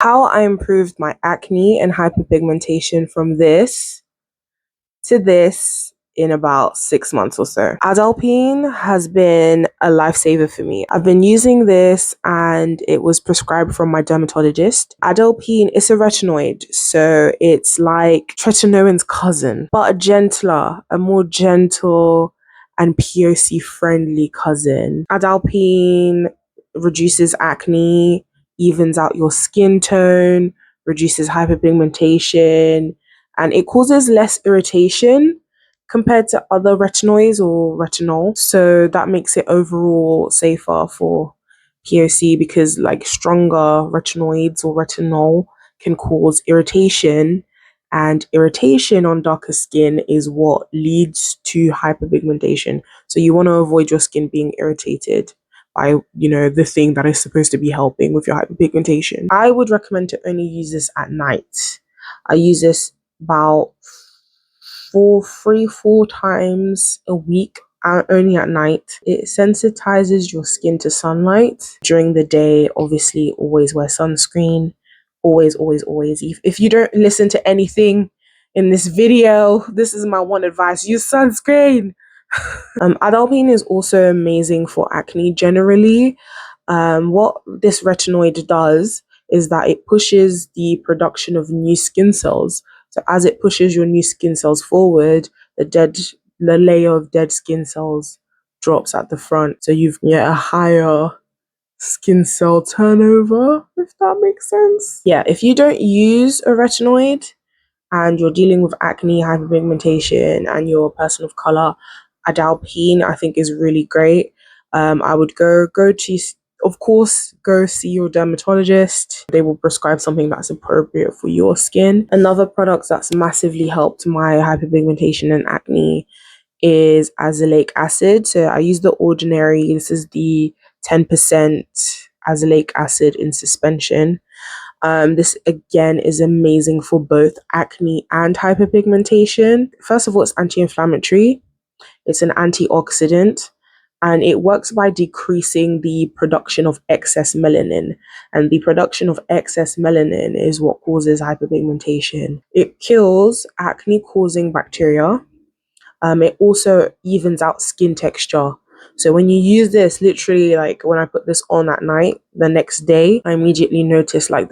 How I improved my acne and hyperpigmentation from this to this in about 6 months or so. Adapalene has been a lifesaver for me. I've been using this and it was prescribed from my dermatologist. Adapalene is a retinoid, so it's like tretinoin's cousin, but a more gentle and POC friendly cousin. Adapalene reduces acne, evens out your skin tone, reduces hyperpigmentation, and it causes less irritation compared to other retinoids or retinol. So that makes it overall safer for POC because like stronger retinoids or retinol can cause irritation, and irritation on darker skin is what leads to hyperpigmentation. So you want to avoid your skin being irritated by, the thing that is supposed to be helping with your hyperpigmentation. I would recommend to only use this at night. I use this about 4 times a week, only at night. It sensitizes your skin to sunlight. During the day, obviously, always wear sunscreen. Always, always, always. If you don't listen to anything in this video, this is my one advice: use sunscreen. Adapalene is also amazing for acne generally. What this retinoid does is that it pushes the production of new skin cells. So as it pushes your new skin cells forward, the layer of dead skin cells drops at the front. So you get a higher skin cell turnover, if that makes sense. Yeah, if you don't use a retinoid and you're dealing with acne, hyperpigmentation, and you're a person of color, adapalene I think is really great. I would go to, of course, go see your dermatologist. They will prescribe something that's appropriate for your skin. Another product that's massively helped my hyperpigmentation and acne is Azelaic acid. So I use the ordinary. This is the 10% azelaic acid in suspension. This again is amazing for both acne and hyperpigmentation. First of all, it's anti-inflammatory. It's an antioxidant, and it works by decreasing the production of excess melanin. And the production of excess melanin is what causes hyperpigmentation. It kills acne-causing bacteria. It also evens out skin texture. So when you use this, literally, like when I put this on at night, the next day, I immediately notice like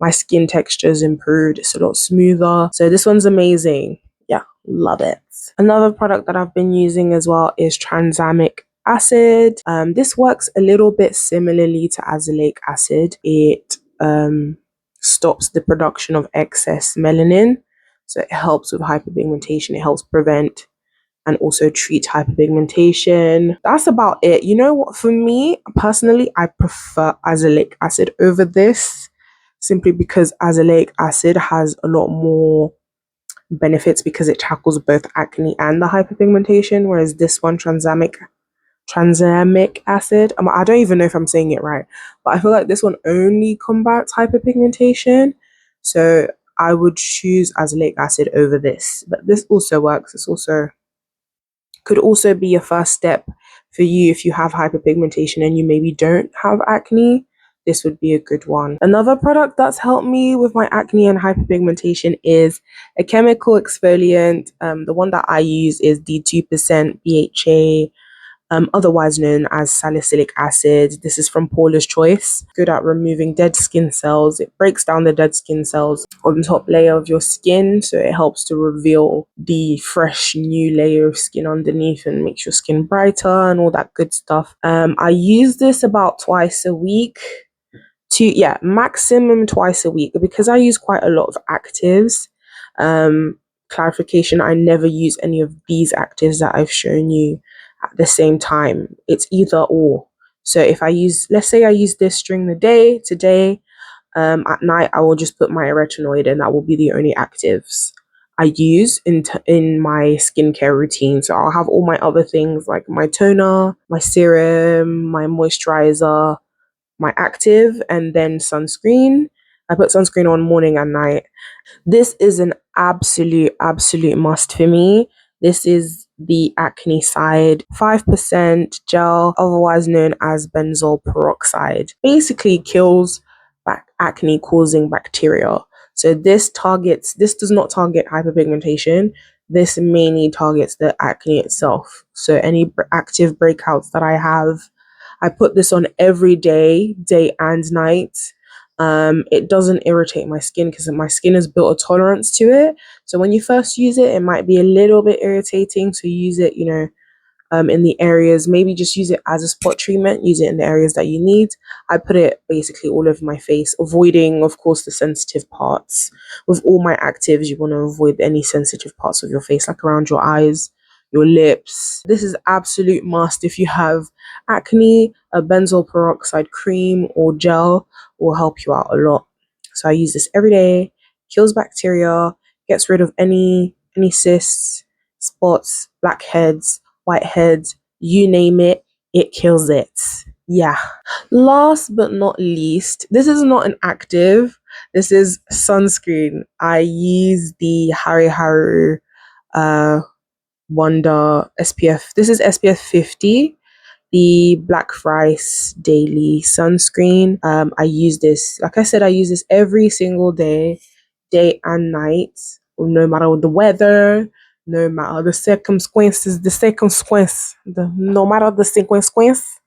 my skin texture is improved. It's a lot smoother. So this one's amazing. Yeah, love it. Another product that I've been using as well is Tranexamic acid. This works a little bit similarly to azelaic acid. It stops the production of excess melanin. So it helps with hyperpigmentation. It helps prevent and also treat hyperpigmentation. That's about it. You know what? For me, personally, I prefer azelaic acid over this simply because azelaic acid has a lot more benefits because it tackles both acne and the hyperpigmentation, whereas this one, Tranexamic acid, I don't even know if I'm saying it right, but I feel like this one only combats hyperpigmentation. So I would choose azelaic acid over this, but this also works. This also could also be a first step for you if you have hyperpigmentation and you maybe don't have acne. This would be a good one. Another product that's helped me with my acne and hyperpigmentation is a chemical exfoliant. The one that I use is the 2% BHA, otherwise known as salicylic acid. This is from Paula's Choice. Good at removing dead skin cells. It breaks down the dead skin cells on the top layer of your skin, so it helps to reveal the fresh new layer of skin underneath and makes your skin brighter and all that good stuff. I use this about twice a week. Maximum twice a week because I use quite a lot of actives. Clarification, I never use any of these actives that I've shown you at the same time. It's either or. So if let's say I use this during the day today, at night I will just put my retinoid and that will be the only actives I use in my skincare routine. So I'll have all my other things like my toner, my serum, my moisturizer, my active, and then sunscreen. I put sunscreen on morning and night. This is an absolute must for me. This is the Acne Side 5% gel, otherwise known as benzoyl peroxide. Basically kills acne causing bacteria. So this does not target hyperpigmentation. This mainly targets the acne itself. So any active breakouts that I have, I put this on every day, day and night. It doesn't irritate my skin because my skin has built a tolerance to it. So when you first use it, it might be a little bit irritating. So use it, in the areas, maybe just use it as a spot treatment, use it in the areas that you need. I put it basically all over my face, avoiding, of course, the sensitive parts. With all my actives, you want to avoid any sensitive parts of your face, like around your eyes, your lips. This is absolute must if you have acne. A benzoyl peroxide cream or gel will help you out a lot. So I use this every day, kills bacteria, gets rid of any cysts, spots, blackheads, whiteheads, you name it, it kills it. Yeah. Last but not least, this is not an active, this is sunscreen. I use the Hari Haru Wonder SPF. This is SPF 50, the Black Rice Daily Sunscreen. I use this, like I said, I use this every single day, day and night, no matter the weather, no matter the circumstances, no matter the sequence,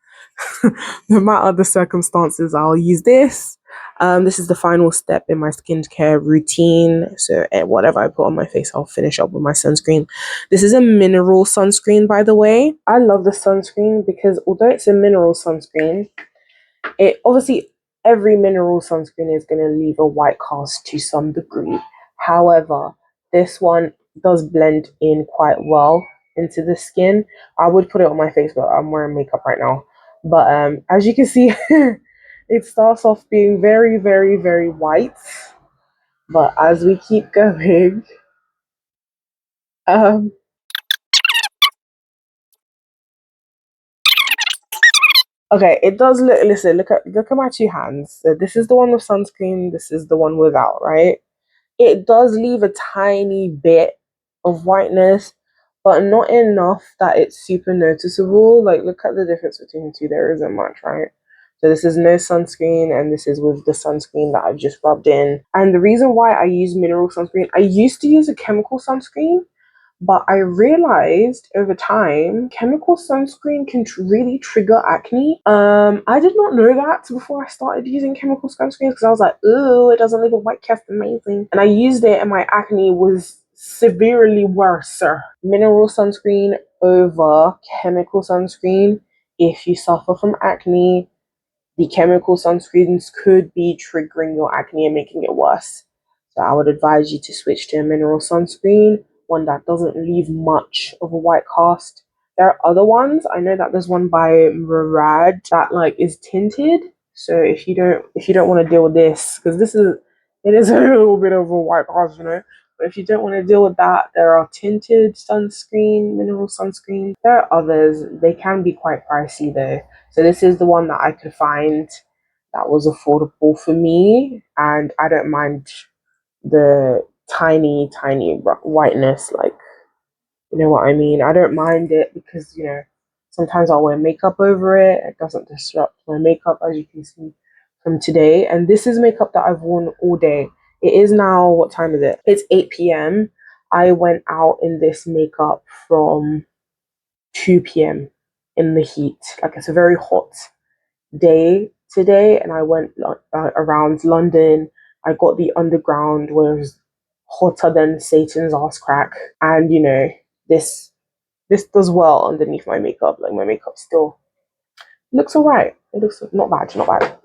no matter the circumstances, I'll use this. This is the final step in my skincare routine. So whatever I put on my face, I'll finish up with my sunscreen. This is a mineral sunscreen, by the way. I love the sunscreen because although it's a mineral sunscreen, it obviously every mineral sunscreen is going to leave a white cast to some degree. However, this one does blend in quite well into the skin. I would put it on my face, but I'm wearing makeup right now. But as you can see, it starts off being very, very, very white. But as we keep going, um, okay, it does look. Listen, look at my two hands. So this is the one with sunscreen. This is the one without, right? It does leave a tiny bit of whiteness, but not enough that it's super noticeable. Like, look at the difference between the two. There isn't much, right? So this is no sunscreen, and this is with the sunscreen that I've just rubbed in. And the reason why I use mineral sunscreen, I used to use a chemical sunscreen, but I realized over time, chemical sunscreen can really trigger acne. I did not know that before I started using chemical sunscreen because I was like, ooh, it doesn't leave a white cast, amazing. And I used it and my acne was severely worse. Mineral sunscreen over chemical sunscreen. If you suffer from acne, the chemical sunscreens could be triggering your acne and making it worse. So I would advise you to switch to a mineral sunscreen, one that doesn't leave much of a white cast. There are other ones. I know that there's one by Murad that is tinted. So if you don't want to deal with this, because it is a little bit of a white cast. But if you don't want to deal with that, there are tinted sunscreen, mineral sunscreen. There are others. They can be quite pricey though. So this is the one that I could find that was affordable for me, and I don't mind the tiny, tiny whiteness. You know what I mean? I don't mind it because sometimes I'll wear makeup over it. It doesn't disrupt my makeup, as you can see from today. And this is makeup that I've worn all day. It is now, what time is it? It's 8 p.m. I went out in this makeup from 2 p.m. in the heat. It's a very hot day today, and I went around London. I got the underground, where it was hotter than Satan's ass crack, and this does well underneath my makeup. My makeup still looks alright. It looks not bad, not bad.